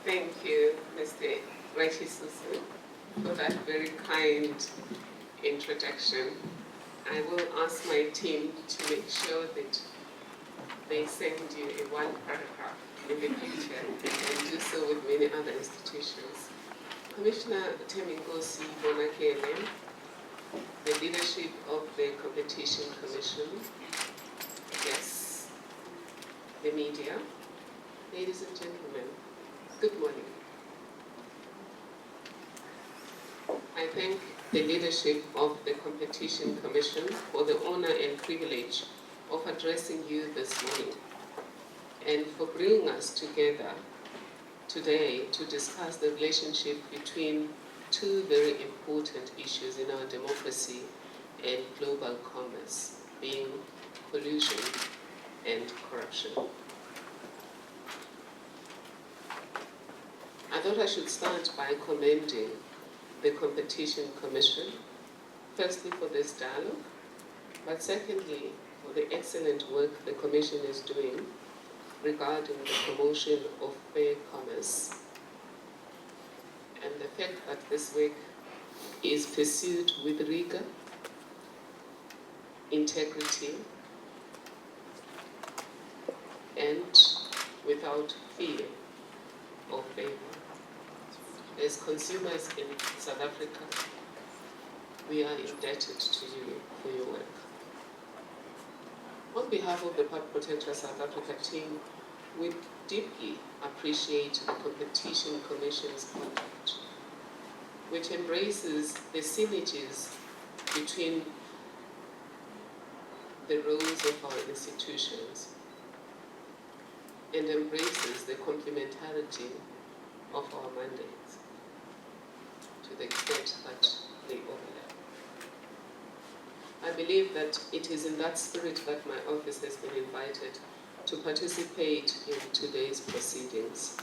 Thank you, Mr. Rachisusu, for that very kind introduction. I will ask my team to make sure that they send you a one paragraph in the future and do so with many other institutions. Commissioner Temingosi Bonakele, the leadership of the Competition Commission, guests, the media, ladies and gentlemen, good morning. I thank the leadership of the Competition Commission for the honor and privilege of addressing you this morning and for bringing us together today to discuss the relationship between two very important issues in our democracy and global commerce, being collusion and corruption. I thought I should start by commending the Competition Commission, firstly for this dialogue, but secondly for the excellent work the Commission is doing regarding the promotion of fair commerce and the fact that this work is pursued with rigor, integrity, and without fear or favor. As consumers in South Africa, we are indebted to you for your work. On behalf of the Protector South Africa team, we deeply appreciate the Competition Commission's conduct, which embraces the synergies between the roles of our institutions and embraces the complementarity of our mandates to the extent that they overlap. I believe that it is in that spirit that my office has been invited to participate in today's proceedings.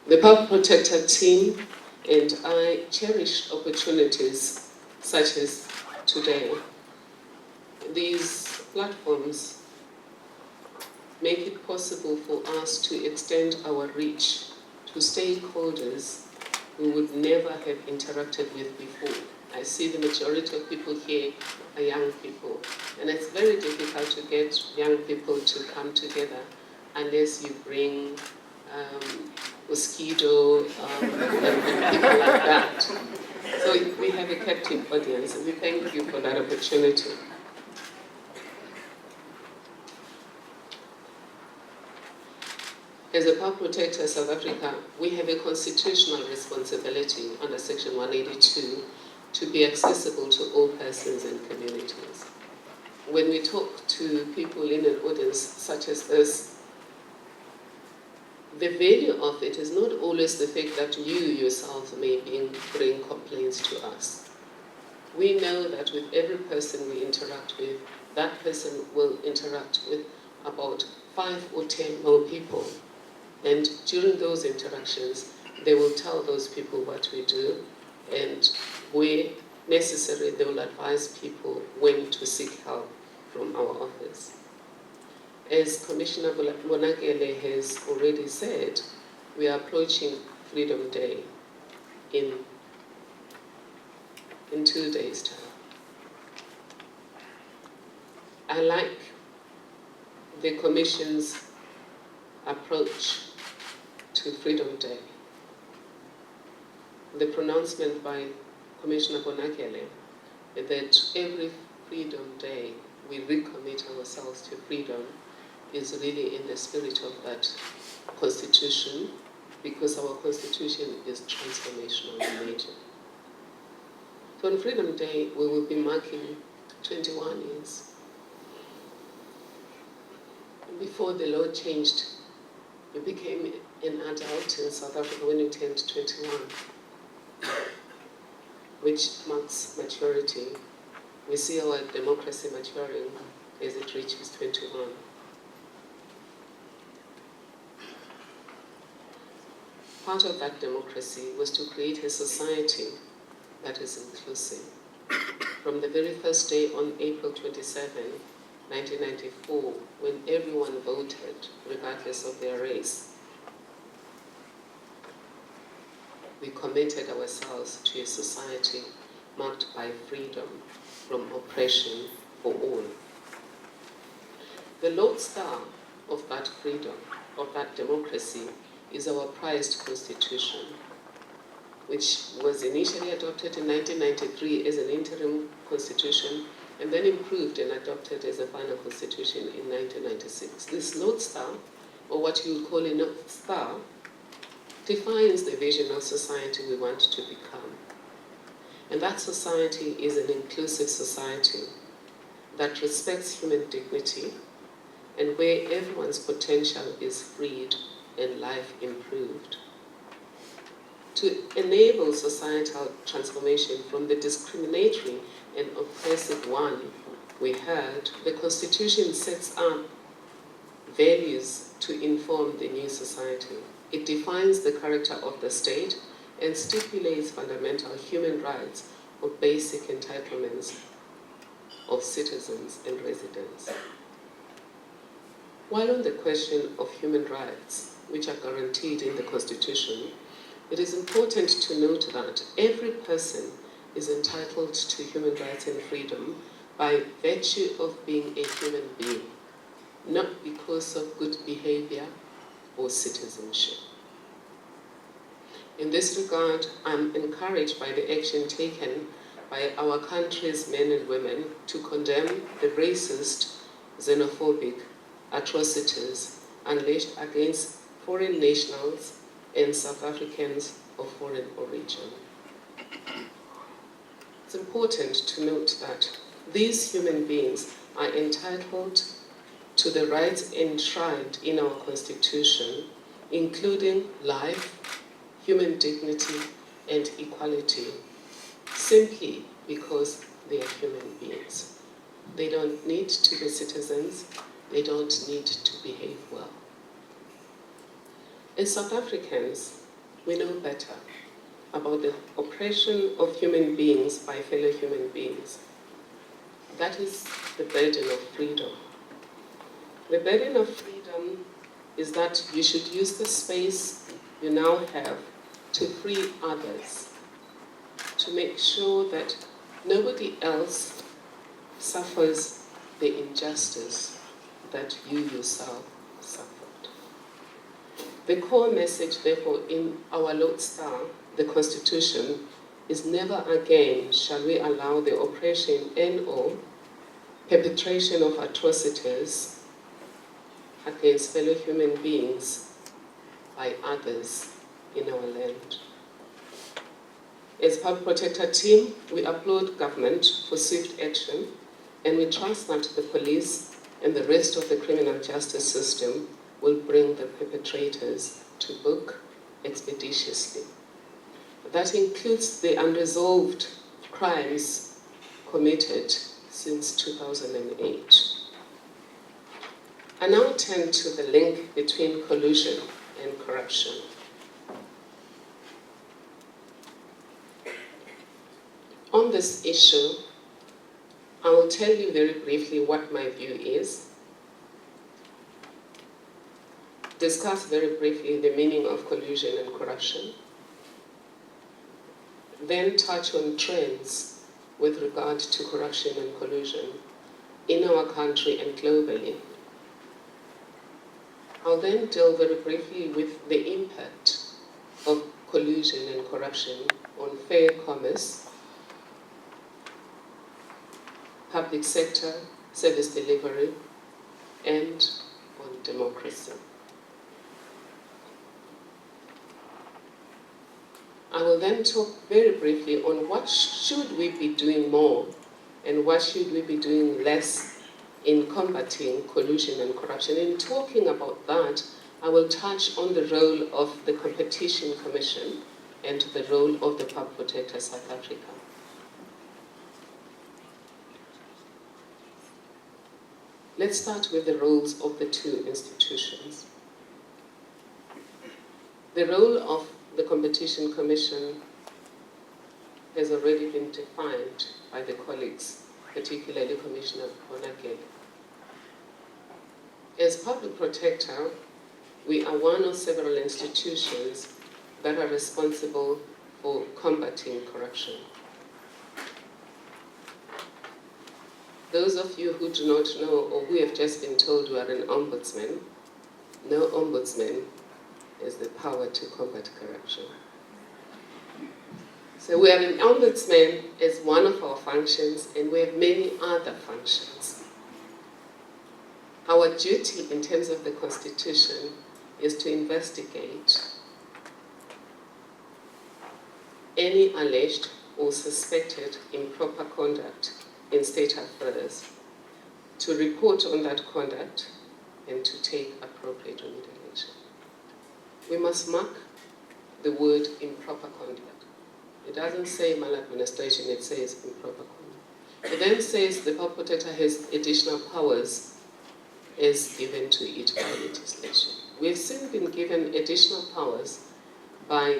The Public Protector team and I cherish opportunities such as today. These platforms make it possible for us to extend our reach to stakeholders we would never have interacted with before. I see the majority of people here are young people, and it's very difficult to get young people to come together unless you bring mosquito and people like that. So we have a captive audience, and we thank you for that opportunity. As a Public Protector South Africa, we have a constitutional responsibility under Section 182 to be accessible to all persons and communities. When we talk to people in an audience such as this, the value of it is not always the fact that you yourself may bring complaints to us. We know that with every person we interact with, that person will interact with about 5 or 10 more people. And during those interactions, they will tell those people what we do, and where necessary, they will advise people when to seek help from our office. As Commissioner Bonakele has already said, we are approaching Freedom Day in 2 days' time. I like the Commission's approach to Freedom Day. The pronouncement by Commissioner Bonakele that every Freedom Day we recommit ourselves to freedom is really in the spirit of that Constitution, because our Constitution is transformational in nature. So on Freedom Day, we will be marking 21 years. Before the law changed, you became an adult in South Africa when you turned 21, which marks maturity. We see our democracy maturing as it reaches 21. Part of that democracy was to create a society that is inclusive. From the very first day on April 27, 1994, when everyone voted, regardless of their race, we committed ourselves to a society marked by freedom from oppression for all. The lodestar of that freedom, of that democracy, is our prized constitution, which was initially adopted in 1993 as an interim constitution and then improved and adopted as a final constitution in 1996. This lodestar, or what you would call a North Star, defines the vision of society we want to become. And that society is an inclusive society that respects human dignity and where everyone's potential is freed and life improved. To enable societal transformation from the discriminatory and oppressive one we had, the Constitution sets up values to inform the new society. It defines the character of the state and stipulates fundamental human rights or basic entitlements of citizens and residents. While on the question of human rights, which are guaranteed in the Constitution, it is important to note that every person is entitled to human rights and freedom by virtue of being a human being, not because of good behavior or citizenship. In this regard, I'm encouraged by the action taken by our country's men and women to condemn the racist, xenophobic atrocities unleashed against foreign nationals and South Africans of foreign origin. It's important to note that these human beings are entitled to the rights enshrined in our Constitution, including life, human dignity, and equality, simply because they are human beings. They don't need to be citizens, they don't need to behave well. As South Africans, we know better about the oppression of human beings by fellow human beings. That is the burden of freedom. The burden of freedom is that you should use the space you now have to free others, to make sure that nobody else suffers the injustice that you yourself suffered. The core message, therefore, in our lodestar, the Constitution, is never again shall we allow the oppression and/or perpetration of atrocities against fellow human beings by others in our land. As Public Protector team, we applaud government for swift action, and we trust that the police and the rest of the criminal justice system will bring the perpetrators to book expeditiously. That includes the unresolved crimes committed since 2008. I now turn to the link between collusion and corruption. On this issue, I will tell you very briefly what my view is, discuss very briefly the meaning of collusion and corruption, then touch on trends with regard to corruption and collusion in our country and globally. I'll then deal very briefly with the impact of collusion and corruption on fair commerce, public sector service delivery, and on democracy. I will then talk very briefly on what should we be doing more and what should we be doing less in combating collusion and corruption. In talking about that, I will touch on the role of the Competition Commission and the role of the Public Protector South Africa. Let's start with the roles of the two institutions. The role of the Competition Commission has already been defined by the colleagues, particularly Commissioner Bonakele. As Public Protector, we are one of several institutions that are responsible for combating corruption. Those of you who do not know or who have just been told you are an ombudsman, no ombudsman has the power to combat corruption. So we have an ombudsman as one of our functions, and we have many other functions. Our duty in terms of the Constitution is to investigate any alleged or suspected improper conduct in state affairs, to report on that conduct, and to take appropriate remediation. We must mark the word improper conduct. It doesn't say maladministration, it says improper conduct. It then says the Public Protector has additional powers as given to it by legislation. We've since been given additional powers by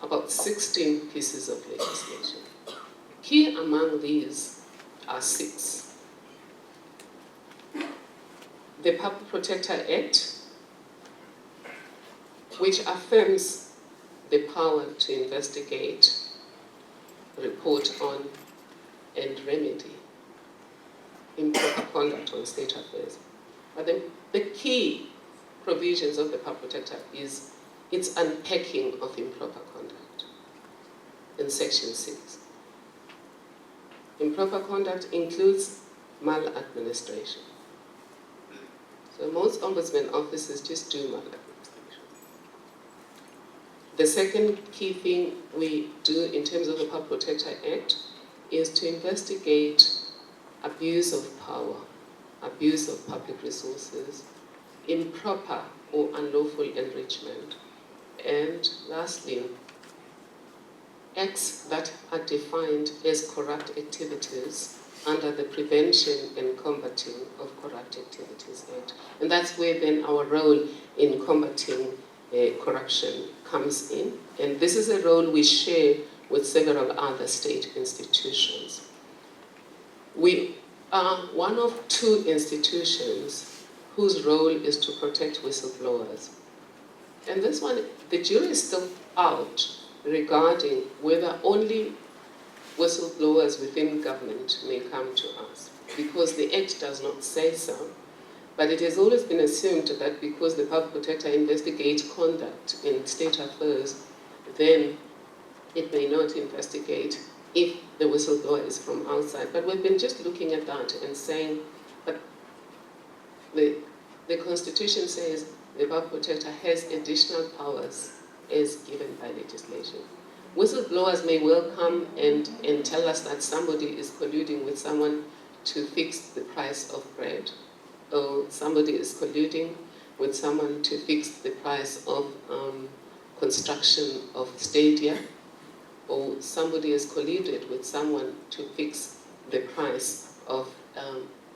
about 16 pieces of legislation. Key among these are 6. The Public Protector Act, which affirms the power to investigate, report on, and remedy improper conduct on state affairs. But the key provisions of the Public Protector is its unpacking of improper conduct in Section 6. Improper conduct includes maladministration. So most ombudsman offices just do maladministration. The second key thing we do in terms of the Public Protector Act is to investigate abuse of power, abuse of public resources, improper or unlawful enrichment, and lastly, acts that are defined as corrupt activities under the Prevention and Combating of Corrupt Activities Act. And that's where then our role in combating corruption comes in. And this is a role we share with several other state institutions. We are one of 2 institutions whose role is to protect whistleblowers. And this one, the jury is still out regarding whether only whistleblowers within government may come to us, because the Act does not say so. But it has always been assumed that because the Public Protector investigates conduct in state affairs, then it may not investigate if the whistleblower is from outside. But we've been just looking at that and saying, but the Constitution says the Public Protector has additional powers as given by legislation. Whistleblowers may well come and tell us that somebody is colluding with someone to fix the price of bread, or somebody is colluding with someone to fix the price of construction of stadia, or somebody is colluded with someone to fix the price of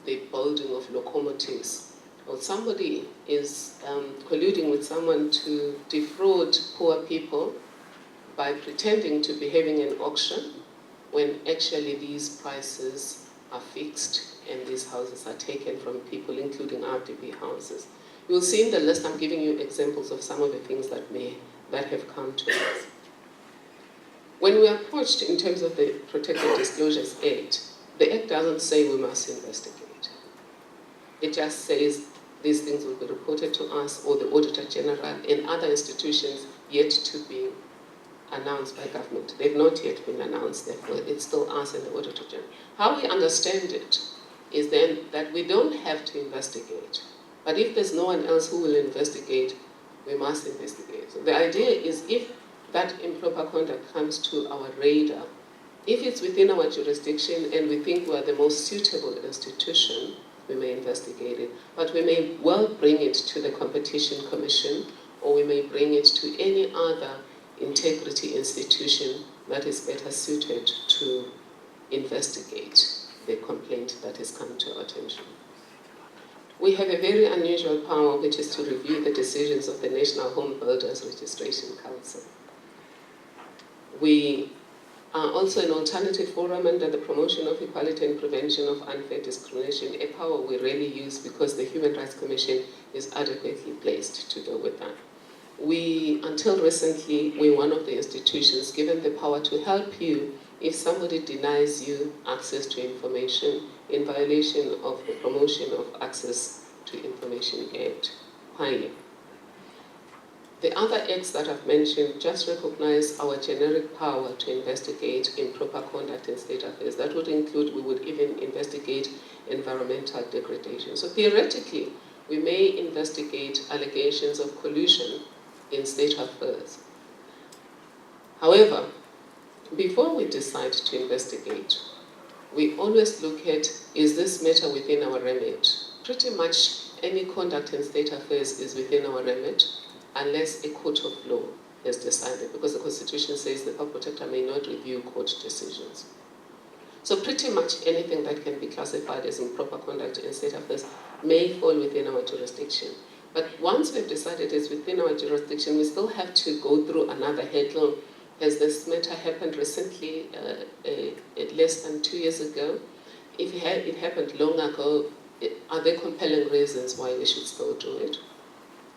the building of locomotives, or somebody is colluding with someone to defraud poor people by pretending to be having an auction when actually these prices are fixed and these houses are taken from people, including RDP houses. You'll see in the list I'm giving you examples of some of the things that have come to us. When we are approached in terms of the Protected Disclosures Act, the Act doesn't say we must investigate. It just says these things will be reported to us or the Auditor General and other institutions yet to be announced by government. They've not yet been announced, therefore it's still us and the Auditor General. How we understand it is then that we don't have to investigate, but if there's no one else who will investigate, we must investigate. So the idea is if that improper conduct comes to our radar, if it's within our jurisdiction and we think we are the most suitable institution, we may investigate it, but we may well bring it to the Competition Commission, or we may bring it to any other integrity institution that is better suited to investigate the complaint that has come to our attention. We have a very unusual power, which is to review the decisions of the National Home Builders Registration Council. We are also an alternative forum under the Promotion of Equality and Prevention of Unfair Discrimination, a power we rarely use because the Human Rights Commission is adequately placed to deal with that. until recently, we're one of the institutions given the power to help you if somebody denies you access to information in violation of the Promotion of Access to Information Act, PINA. The other acts that I've mentioned just recognize our generic power to investigate improper conduct in state affairs. That would include, we would even investigate environmental degradation. So theoretically, we may investigate allegations of collusion in state affairs. However, before we decide to investigate, we always look at, is this matter within our remit? Pretty much any conduct in state affairs is within our remit, unless a court of law has decided, because the Constitution says the public protector may not review court decisions. So pretty much anything that can be classified as improper conduct in state affairs may fall within our jurisdiction. But once we've decided it's within our jurisdiction, we still have to go through another hurdle. Has this matter happened recently, less than 2 years ago? If it happened long ago, are there compelling reasons why we should still do it?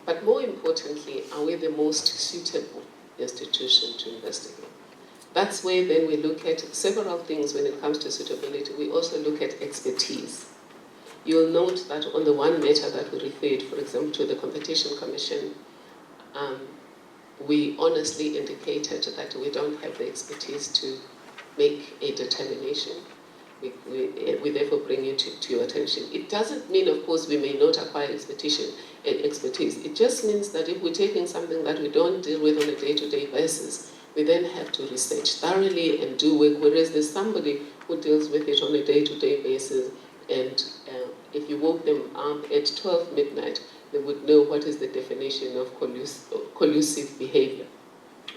But more importantly, are we the most suitable institution to investigate? That's where then we look at several things when it comes to suitability. We also look at expertise. You'll note that on the one matter that we referred, for example, to the Competition Commission, we honestly indicated that we don't have the expertise to make a determination. We therefore bring it to your attention. It doesn't mean, of course, we may not acquire expertise. It just means that if we're taking something that we don't deal with on a day-to-day basis, we then have to research thoroughly and do work, whereas there's somebody who deals with it on a day-to-day basis, and if you woke them up at 12 midnight, they would know what is the definition of collusive behavior.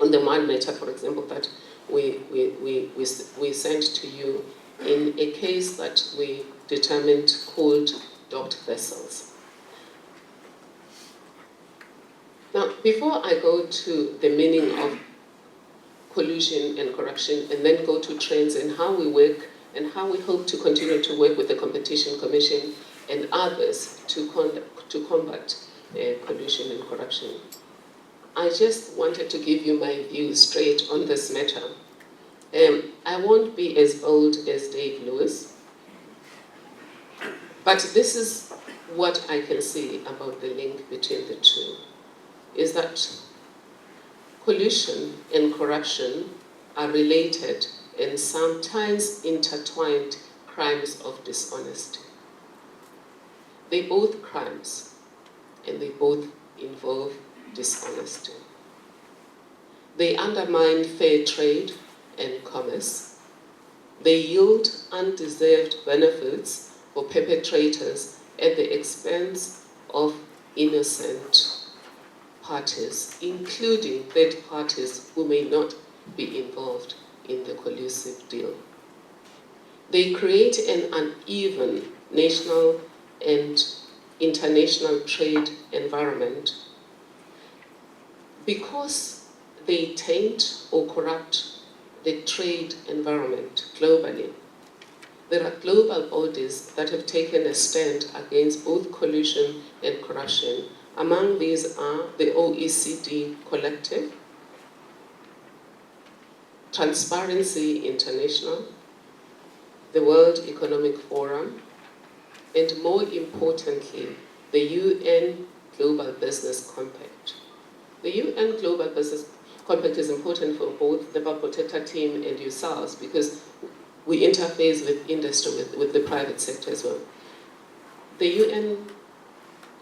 On the one matter, for example, that we sent to you, in a case that we determined called docked vessels. Now, before I go to the meaning of collusion and corruption, and then go to trends and how we work and how we hope to continue to work with the Competition Commission and others to combat collusion and corruption, I just wanted to give you my view straight on this matter. I won't be as bold as Dave Lewis, but this is what I can say about the link between the two, is that collusion and corruption are related and sometimes intertwined crimes of dishonesty. They're both crimes, and they both involve dishonesty. They undermine fair trade and commerce. They yield undeserved benefits for perpetrators at the expense of innocent parties, including third parties who may not be involved in the collusive deal. They create an uneven national and international trade environment because they taint or corrupt the trade environment globally. There are global bodies that have taken a stand against both collusion and corruption. Among these are the OECD Collective, Transparency International, the World Economic Forum, and more importantly, the UN Global Business Compact. The UN Global Business Compact is important for both the Public Protector team and yourselves because we interface with industry, with the private sector as well. The UN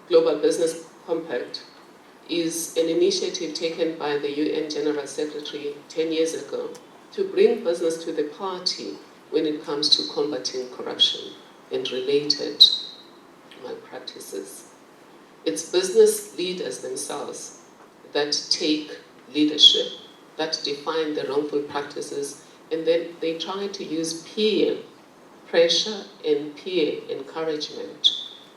Global Business Compact is an initiative taken by the UN General Secretary 10 years ago to bring business to the party when it comes to combating corruption and related malpractices. It's business leaders themselves that take leadership, that define the wrongful practices, and then they try to use peer pressure and peer encouragement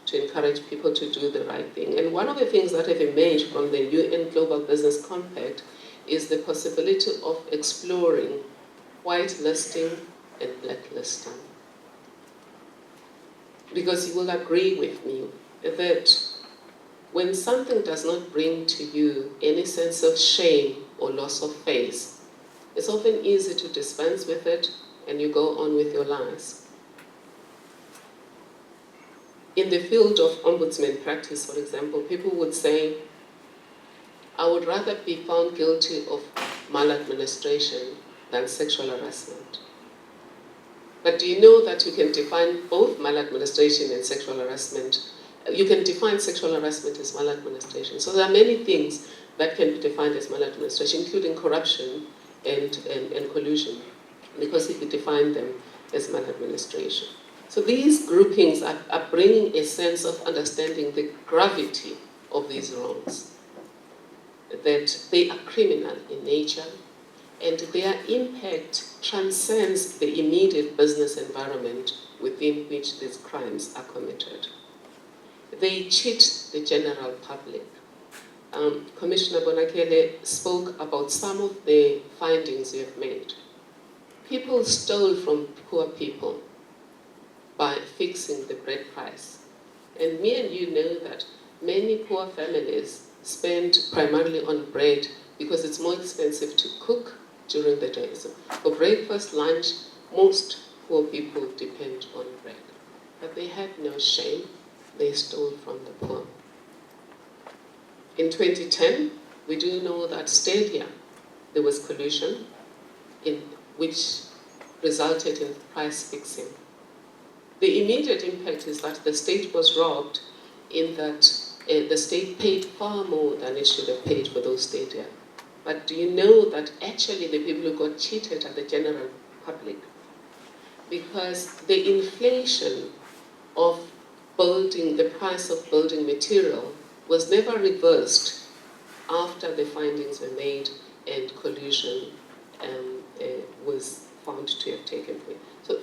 to encourage people to do the right thing. And one of the things that have emerged from the UN Global Business Compact is the possibility of exploring whitelisting and blacklisting. Because you will agree with me that when something does not bring to you any sense of shame or loss of face, it's often easy to dispense with it and you go on with your lives. In the field of ombudsman practice, for example, people would say, I would rather be found guilty of maladministration than sexual harassment. But do you know that you can define both maladministration and sexual harassment? You can define sexual harassment as maladministration. So there are many things that can be defined as maladministration, including corruption and collusion, because if you define them as maladministration. So these groupings are bringing a sense of understanding the gravity of these wrongs, that they are criminal in nature, and their impact transcends the immediate business environment within which these crimes are committed. They cheat the general public. Commissioner Bonakele spoke about some of the findings we have made. People stole from poor people by fixing the bread price. And me and you know that many poor families spend primarily on bread because it's more expensive to cook during the day. So for breakfast, lunch, most poor people depend on bread. But they had no shame. They stole from the poor. In 2010, we do know that Stadia, there was collusion which resulted in price fixing. The immediate impact is that the state was robbed in that the state paid far more than it should have paid for those stadia. But do you know that actually the people who got cheated are the general public? Because the inflation of the price of building material was never reversed after the findings were made and collusion was found to have taken place. So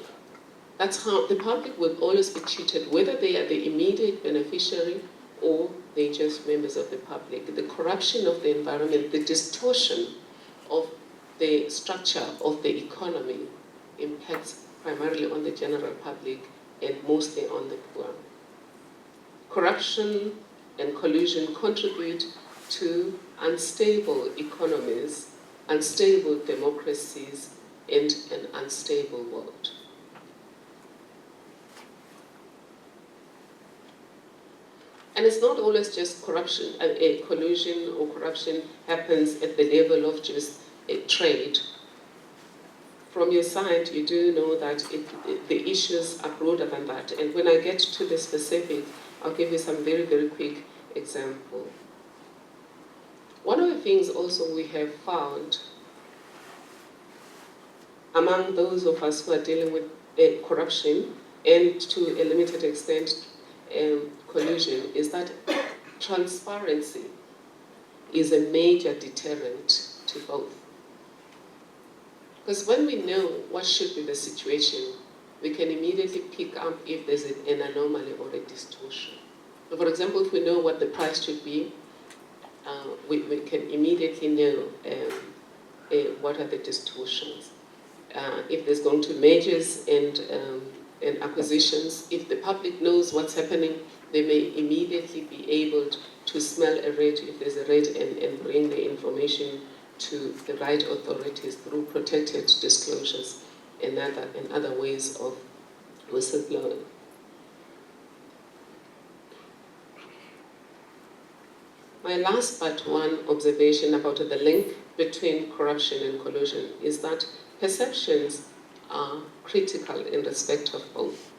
that's how the public will always be cheated, whether they are the immediate beneficiary or they're just members of the public. The corruption of the environment, the distortion of the structure of the economy impacts primarily on the general public and mostly on the poor. Corruption and collusion contribute to unstable economies, unstable democracies, and an unstable world. And it's not always just corruption. Collusion or corruption happens at the level of just trade. From your side, you do know that the issues are broader than that. And when I get to the specific, I'll give you some very, very quick example. One of the things also we have found among those of us who are dealing with corruption and to a limited extent collusion is that transparency is a major deterrent to both. Because when we know what should be the situation, we can immediately pick up if there's an anomaly or a distortion. So for example, if we know what the price should be, we can immediately know what are the distortions. If there's going to be mergers and acquisitions, if the public knows what's happening, they may immediately be able to smell a red if there's a red and bring the information to the right authorities through protected disclosures and other ways of whistleblowing. My last but one observation about the link between corruption and collusion is that perceptions are critical in respect of both.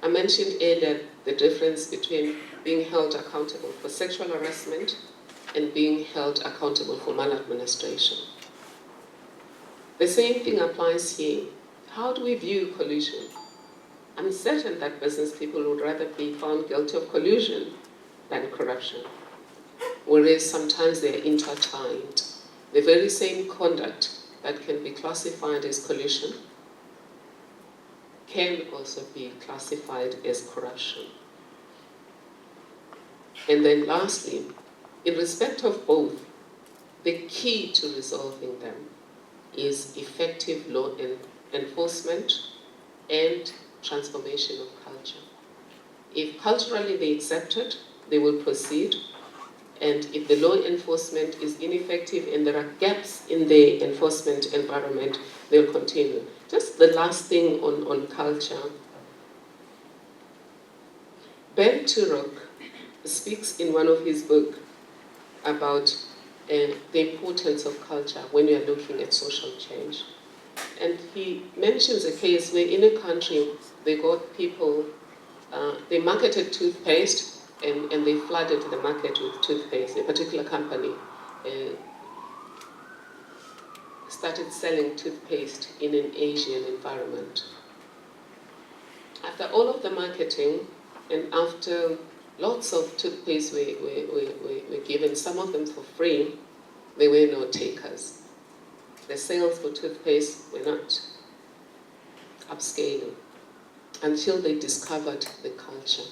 I mentioned earlier the difference between being held accountable for sexual harassment and being held accountable for maladministration. The same thing applies here. How do we view collusion? I'm certain that business people would rather be found guilty of collusion than corruption, whereas sometimes they're intertwined. The very same conduct that can be classified as collusion can also be classified as corruption. And then lastly, in respect of both, the key to resolving them is effective law enforcement and transformation of culture. If culturally they accept it, they will proceed. And if the law enforcement is ineffective and there are gaps in the enforcement environment, they'll continue. Just the last thing on culture. Ben Turok speaks in one of his books about the importance of culture when we are looking at social change. And he mentions a case where in a country they got people, they marketed toothpaste and they flooded the market with toothpaste. A particular company started selling toothpaste in an Asian environment. After all of the marketing and after lots of toothpaste were given, some of them for free, there were no takers. The sales for toothpaste were not upscaling until they discovered the culture.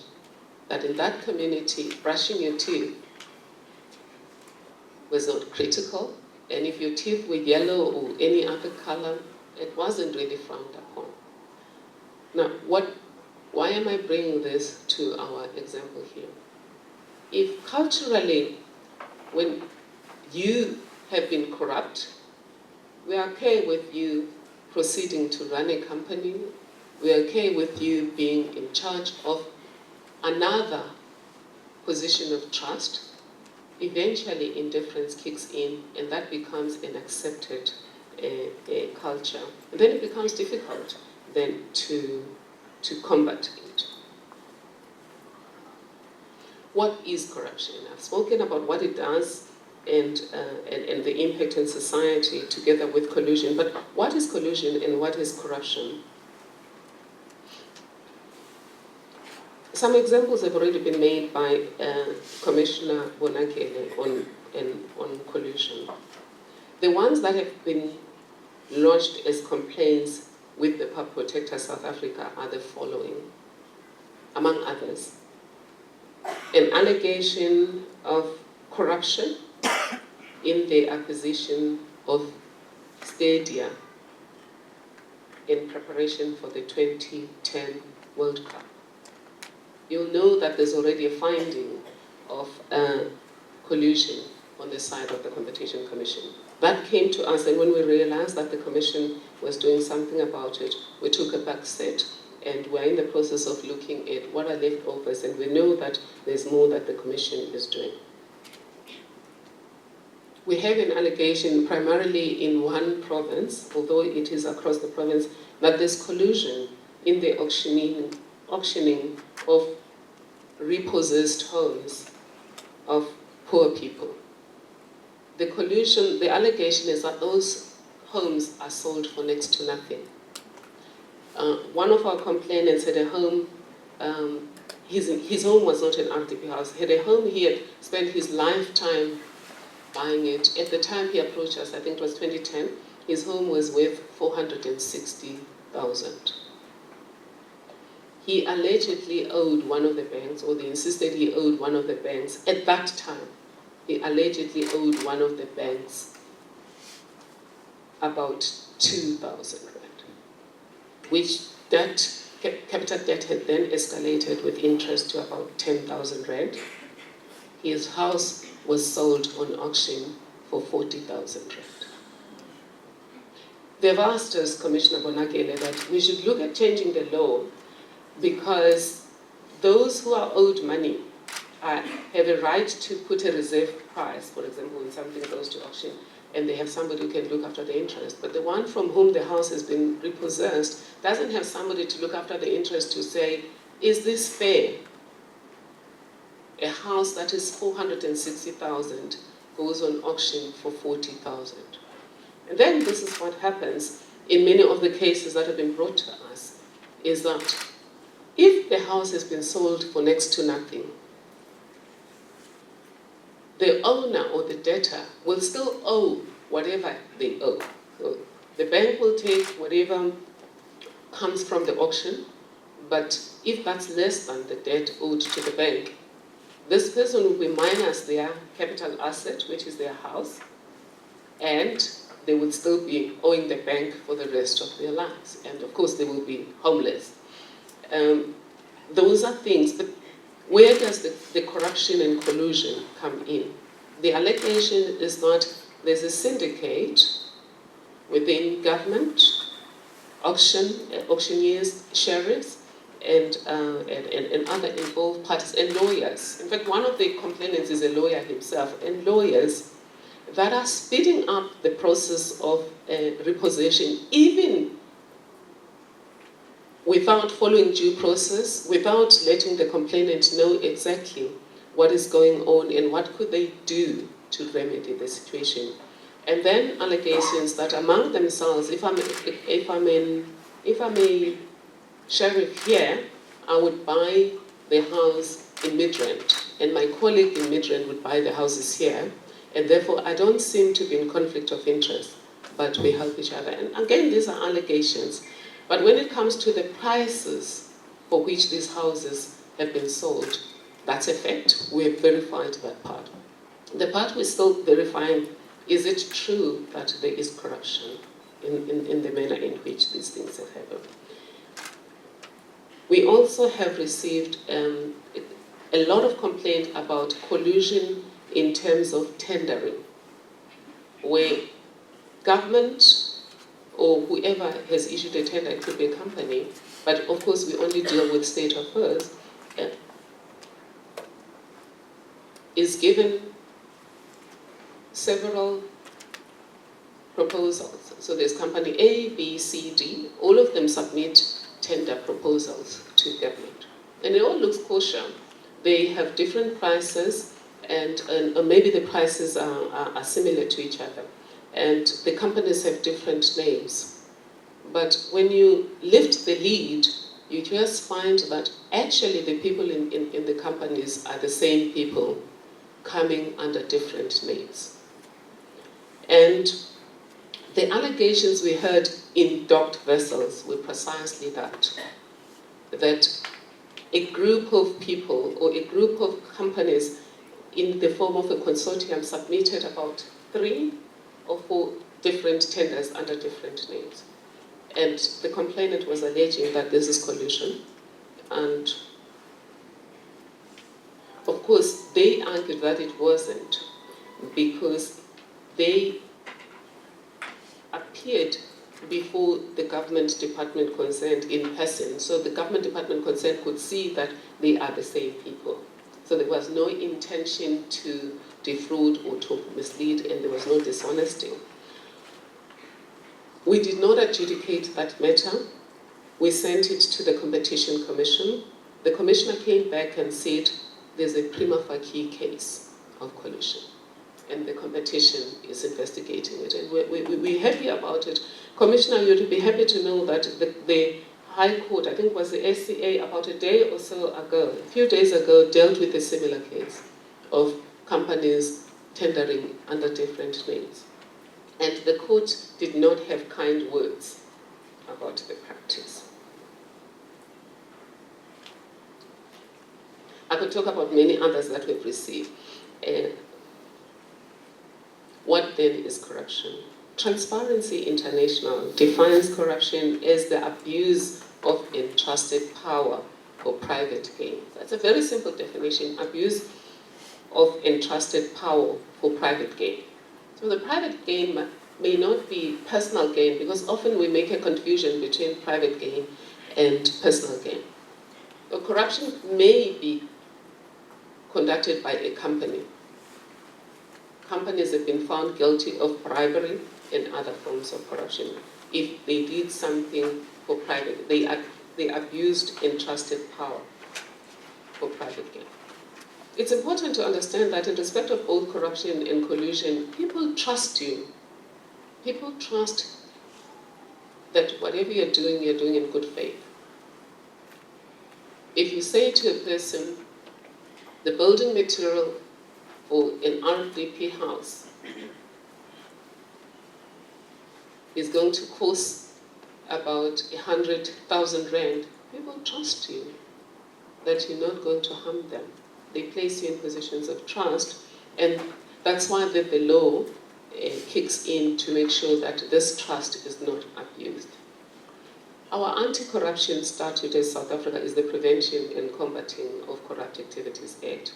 That in that community, brushing your teeth was not critical, and if your teeth were yellow or any other color, it wasn't really frowned upon. Now, why am I bringing this to our example here? If culturally, when you have been corrupt, we are okay with you proceeding to run a company, we are okay with you being in charge of another position of trust, eventually indifference kicks in and that becomes an accepted culture. And then it becomes difficult then to combat it. What is corruption? I've spoken about what it does and the impact in society together with collusion, but what is collusion and what is corruption? Some examples have already been made by Commissioner Bonakele on collusion. The ones that have been lodged as complaints with the Protector South Africa are the following, among others. An allegation of corruption in the acquisition of stadia in preparation for the 2010 World Cup. You'll know that there's already a finding of collusion on the side of the Competition Commission. That came to us, and when we realized that the Commission was doing something about it, we took a back seat, and we're in the process of looking at what are leftovers, and we know that there's more that the Commission is doing. We have an allegation primarily in one province, although it is across the province, that there's collusion in the auctioning of repossessed homes of poor people. The collusion, the allegation is that those homes are sold for next to nothing. One of our complainants had a home, his home was not an RDP house, he had a home he had spent his lifetime buying it. At the time he approached us, I think it was 2010, his home was worth 460,000. He allegedly owed one of the banks, or they insisted he owed one of the banks. At that time, he allegedly owed one of the banks about 2,000 rand, which that capital debt had then escalated with interest to about 10,000 rand. His house was sold on auction for 40,000 rand. They've asked us, Commissioner Bonakele, that we should look at changing the law because those who are owed money have a right to put a reserve price, for example, when something goes to auction, and they have somebody who can look after the interest. But the one from whom the house has been repossessed doesn't have somebody to look after the interest to say, is this fair? A house that is 460,000 goes on auction for 40,000. And then this is what happens in many of the cases that have been brought to us, is that if the house has been sold for next to nothing, the owner or the debtor will still owe whatever they owe. So the bank will take whatever comes from the auction, but if that's less than the debt owed to the bank, this person will be minus their capital asset, which is their house, and they will still be owing the bank for the rest of their lives. And of course, they will be homeless. Those are things, but Where does the corruption and collusion come in? The allegation is that there's a syndicate within government, auctioneers, sheriffs, and other involved parties, and lawyers. In fact, one of the complainants is a lawyer himself, and lawyers that are speeding up the process of repossession, even without following due process, without letting the complainant know exactly what is going on and what could they do to remedy the situation. And then allegations that among themselves, if I'm a sheriff here, I would buy the house in Midrand, and my colleague in Midrand would buy the houses here, and therefore I don't seem to be in conflict of interest, but we help each other. And again, these are allegations. But when it comes to the prices for which these houses have been sold, that's a fact. We have verified that part. The part we're still verifying, is it true that there is corruption in the manner in which these things have happened? We also have received a lot of complaint about collusion in terms of tendering, where government or whoever has issued a tender, it could be a company, but of course we only deal with state affairs, is given several proposals. So there's company A, B, C, D, all of them submit tender proposals to government. And it all looks kosher. They have different prices, and maybe the prices are similar to each other. And the companies have different names. But when you lift the lead, you just find that actually the people in the companies are the same people coming under different names. And the allegations we heard in docked vessels were precisely that a group of people or a group of companies in the form of a consortium submitted about 3 or 4 different tenders under different names. And the complainant was alleging that this is collusion. And of course, they argued that it wasn't, because they appeared before the government department concerned in person. So the government department concerned could see that they are the same people. So there was no intention to defraud or to mislead, and there was no dishonesty. We did not adjudicate that matter. We sent it to the Competition Commission. The commissioner came back and said there's a prima facie case of collusion, and the competition is investigating it, and we're happy about it. Commissioner, you'd be happy to know that the High Court, I think it was the SCA, about a day or so ago, a few days ago, dealt with a similar case of companies tendering under different names. And the court did not have kind words about the practice. I could talk about many others that we've received. What then is corruption? Transparency International defines corruption as the abuse of entrusted power for private gain. That's a very simple definition: abuse of entrusted power for private gain. So the private gain may not be personal gain, because often we make a confusion between private gain and personal gain. So corruption may be conducted by a company. Companies have been found guilty of bribery and other forms of corruption. If they did something for private, they abused entrusted power for private gain. It's important to understand that in respect of both corruption and collusion, people trust you. People trust that whatever you're doing in good faith. If you say to a person, the building material for an RDP house is going to cost about 100,000 rand, people trust you that you're not going to harm them. They place you in positions of trust, and that's why the law kicks in to make sure that this trust is not abused. Our anti-corruption statute in South Africa is the Prevention and Combating of Corrupt Activities Act.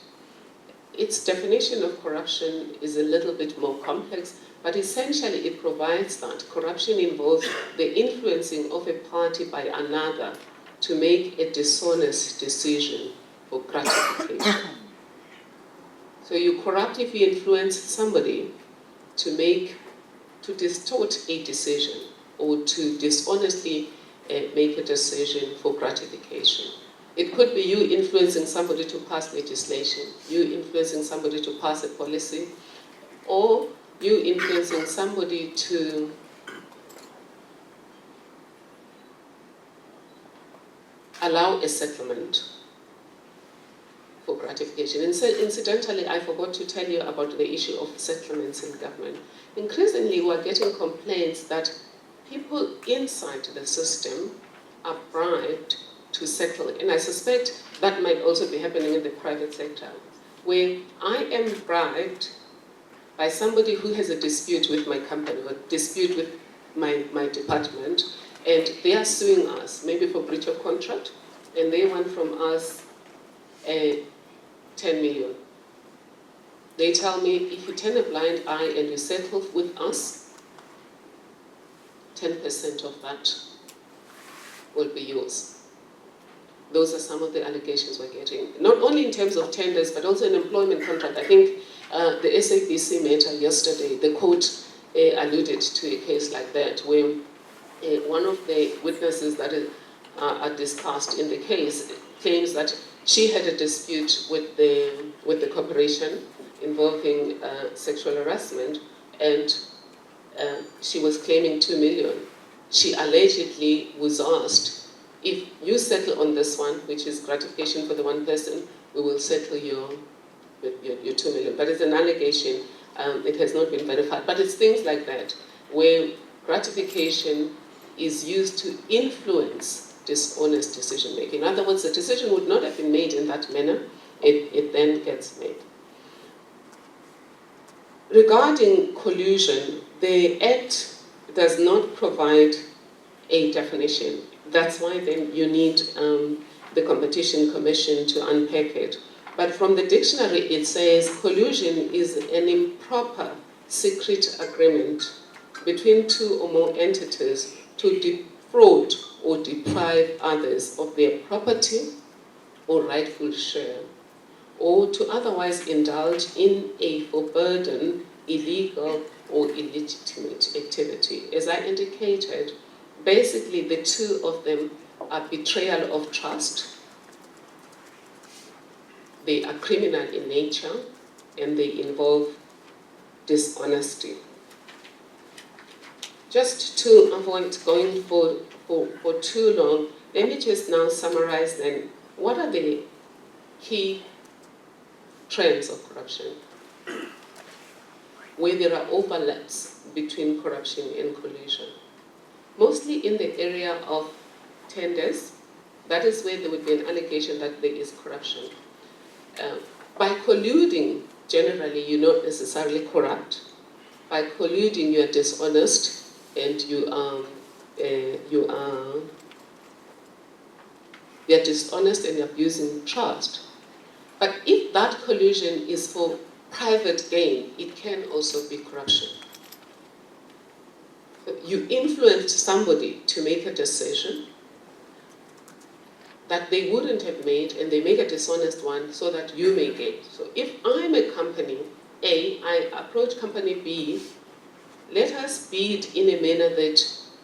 Its definition of corruption is a little bit more complex, but essentially it provides that corruption involves the influencing of a party by another to make a dishonest decision for gratification. So you corrupt if you influence somebody to distort a decision or to dishonestly make a decision for gratification. It could be you influencing somebody to pass legislation, you influencing somebody to pass a policy, or you influencing somebody to allow a settlement for gratification. Incidentally, I forgot to tell you about the issue of settlements in government. Increasingly, we're getting complaints that people inside the system are bribed to settle. And I suspect that might also be happening in the private sector, where I am bribed by somebody who has a dispute with my company or dispute with my department, and they are suing us, maybe for breach of contract, and they want from us 10 million. They tell me, if you turn a blind eye and you settle with us, 10% of that will be yours. Those are some of the allegations we're getting, not only in terms of tenders, but also an employment contract. I think the SABC matter yesterday, the court alluded to a case like that, where one of the witnesses that are discussed in the case claims that she had a dispute with the corporation involving sexual harassment, and she was claiming 2 million. She allegedly was asked, if you settle on this one, which is gratification for the one person, we will settle your 2 million. But it's an allegation, it has not been verified. But it's things like that, where gratification is used to influence dishonest decision making. In other words, the decision would not have been made in that manner, it then gets made. Regarding collusion, the Act does not provide a definition. That's why then you need the Competition Commission to unpack it. But from the dictionary, it says collusion is an improper secret agreement between two or more entities to defraud or deprive others of their property or rightful share, or to otherwise indulge in a forbidden, illegal, or illegitimate activity. As I indicated, basically the two of them are betrayal of trust, they are criminal in nature, and they involve dishonesty. Just to avoid going for too long, let me just now summarize then what are the key trends of corruption, where there are overlaps between corruption and collusion. Mostly in the area of tenders, that is where there would be an allegation that there is corruption. By colluding, generally you're not necessarily corrupt. By colluding, you are dishonest and you are dishonest and abusing trust. But if that collusion is for private gain, it can also be corruption. You influence somebody to make a decision that they wouldn't have made, and they make a dishonest one so that you may gain. So if I'm a company A, I approach company B, let us bid in a manner that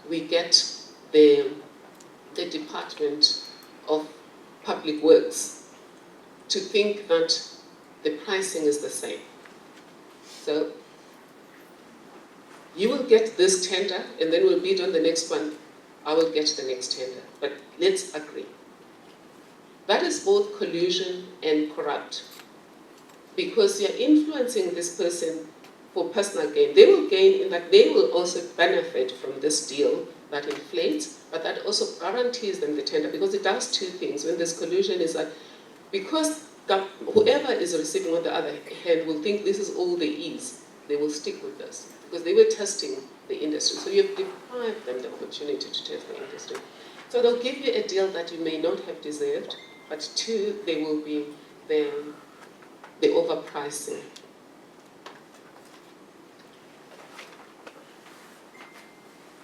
we get the Department of Public Works to think that the pricing is the same. So you will get this tender, and then we'll bid on the next one. I will get the next tender, but let's agree. That is both collusion and corrupt, because you're influencing this person for personal gain. They will gain in that they will also benefit from this deal that inflates, but that also guarantees them the tender, because it does two things. When there's collusion, is that because whoever is receiving on the other hand will think this is all there is, they will stick with this, because they were testing the industry. So you've deprived them the opportunity to test the industry. So they'll give you a deal that you may not have deserved, but two, there will be the overpricing.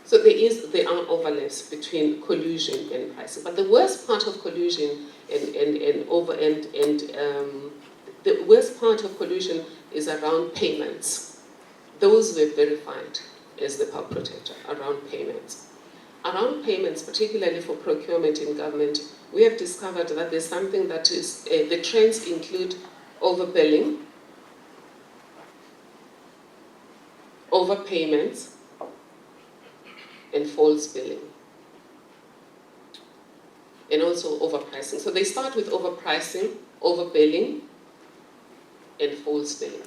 So there are overlaps between collusion and pricing. But the worst part of collusion the worst part of collusion is around payments. Those were verified as the power protector, around payments. Around payments, particularly for procurement in government, we have discovered that there's something that is, the trends include overbilling, overpayments, and false billing, and also overpricing. So they start with overpricing, overbilling, and false billing.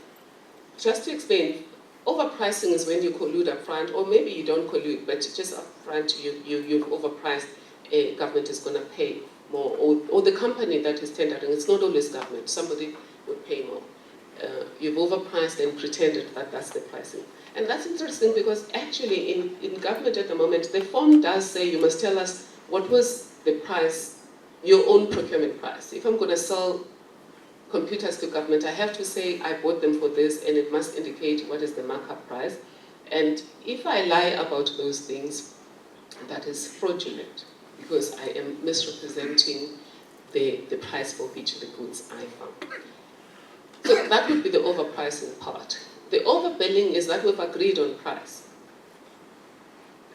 Just to explain, overpricing is when you collude up front, or maybe you don't collude, but just up front you've overpriced, government is going to pay more, or the company that is tendering, it's not always government, somebody would pay more. You've overpriced and pretended that that's the pricing. And that's interesting because actually in government at the moment, the form does say you must tell us what was the price, your own procurement price. If I'm going to sell computers to government, I have to say I bought them for this, and it must indicate what is the markup price. And if I lie about those things, that is fraudulent, because I am misrepresenting the price for which the goods I found. So that would be the overpricing part. The overbilling is that we've agreed on price.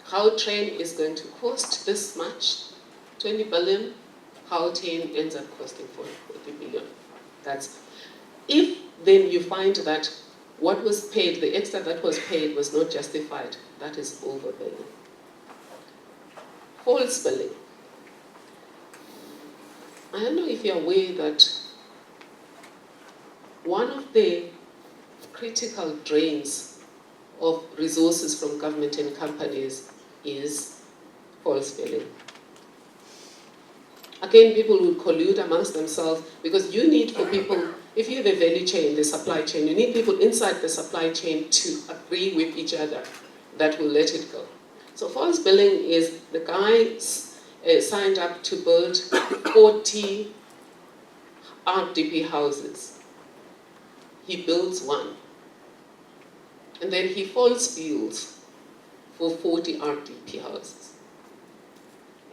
Gautrain is going to cost this much, 20 billion. Gautrain ends up costing 40 billion. That's, if then you find that what was paid, the extra that was paid was not justified, that is overbilling. False billing. I don't know if you're aware that one of the critical drains of resources from government and companies is false billing. Again, people will collude amongst themselves because you need for people, if you have a value chain, the supply chain, you need people inside the supply chain to agree with each other that will let it go. So false billing is the guy signed up to build 40 RDP houses. He builds one. And then he false bills for 40 RDP houses.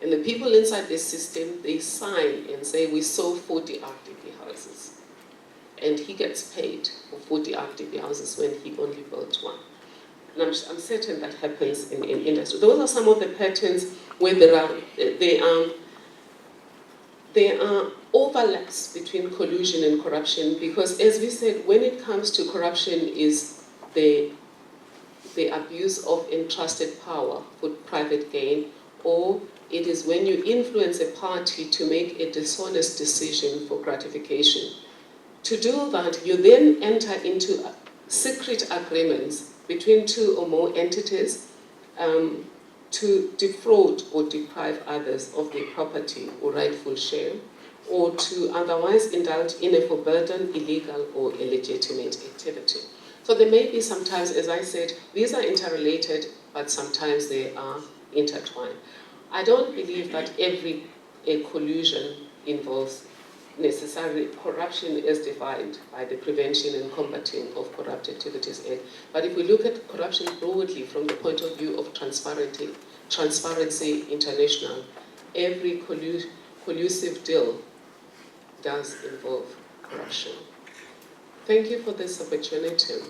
And the people inside this system, they sign and say, we sold 40 RDP houses. And he gets paid for 40 RDP houses when he only built one. And I'm certain that happens in industry. Those are some of the patterns where there are overlaps between collusion and corruption, because as we said, when it comes to corruption is the abuse of entrusted power for private gain, or it is when you influence a party to make a dishonest decision for gratification. To do that, you then enter into secret agreements between two or more entities to defraud or deprive others of their property or rightful share, or to otherwise indulge in a forbidden, illegal, or illegitimate activity. So there may be sometimes, as I said, these are interrelated, but sometimes they are intertwined. I don't believe that every collusion involves necessarily corruption as defined by the Prevention and Combating of Corrupt Activities Act. But if we look at corruption broadly from the point of view of Transparency International, every collusive deal does involve corruption. Thank you for this opportunity.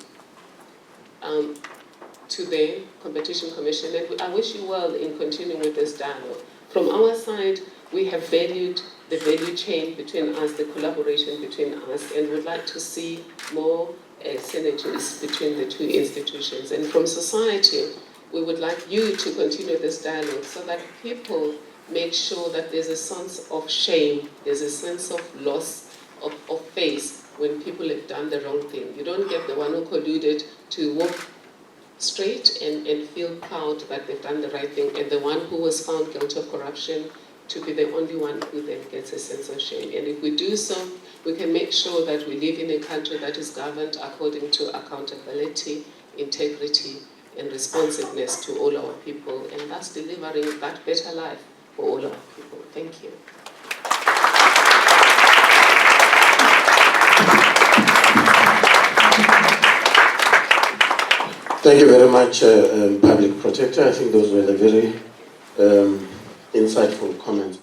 To the Competition Commission, and I wish you well in continuing with this dialogue. From our side, we have valued the value chain between us, the collaboration between us, and would like to see more synergies between the two institutions. And from society, we would like you to continue this dialogue so that people make sure that there's a sense of shame, there's a sense of loss of face when people have done the wrong thing. You don't get the one who colluded to walk straight and feel proud that they've done the right thing, and the one who was found guilty of corruption to be the only one who then gets a sense of shame. And if we do so, we can make sure that we live in a country that is governed according to accountability, integrity, and responsiveness to all our people, and thus delivering that better life for all our people. Thank you. Thank you very much, Public Protector. I think those were the very insightful comments.